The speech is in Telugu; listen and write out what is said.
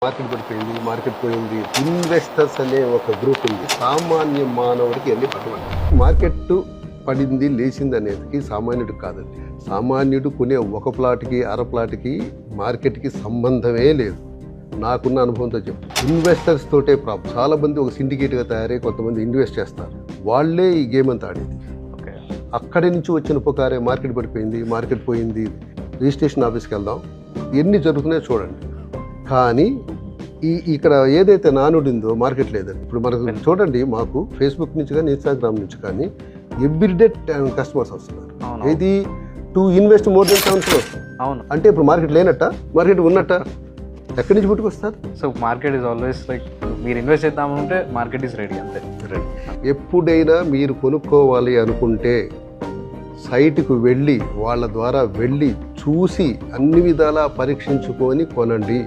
మార్కెట్ పడిపోయింది, మార్కెట్ పోయింది. ఇన్వెస్టర్స్ అనే ఒక గ్రూప్ ఉంది. సామాన్య మానవుడికి ఎన్ని పట్టుబడి మార్కెట్ పడింది లేచింది అనేది సామాన్యుడు కాదండి. సామాన్యుడు కొనే ఒక ప్లాట్కి అర ప్లాట్కి మార్కెట్కి సంబంధమే లేదు. నాకున్న అనుభవంతో చెప్పు. ఇన్వెస్టర్స్ తోటే ప్రాబ్లం. చాలా మంది ఒక సిండికేట్గా తయారై కొంతమంది ఇన్వెస్ట్ చేస్తారు. వాళ్ళే ఈ గేమ్ అంతా ఆడేది. అక్కడి నుంచి వచ్చిన పుకారే మార్కెట్ పడిపోయింది, మార్కెట్ పోయింది, రిజిస్ట్రేషన్ ఆఫీస్కి వెళ్దాం, ఎన్ని జరుగుతున్నాయో చూడండి. కానీ ఇక్కడ ఏదైతే నానుడి ఉందో మార్కెట్ లేదండి. ఇప్పుడు మనకు చూడండి, మాకు ఫేస్బుక్ నుంచి కానీ ఇన్స్టాగ్రామ్ నుంచి కానీ ఎవ్రీడే కస్టమర్స్ వస్తున్నారు. ఇది to invest more than 7 crores. అవును. అంటే ఇప్పుడు మార్కెట్ లేనట్ట, మార్కెట్ ఉన్నట్ట, ఎక్కడి నుంచి పుట్టుకొస్తారు? So market is always like మీరు ఇన్వెస్ట్ చేద్దామంటే మార్కెట్ ఈజ్ రెడీ అంతే. ఎప్పుడైనా మీరు కొనుక్కోవాలి అనుకుంటే సైట్కు వెళ్ళి వాళ్ళ ద్వారా వెళ్ళి చూసి అన్ని విధాలా పరీక్షించుకొని కొనండి.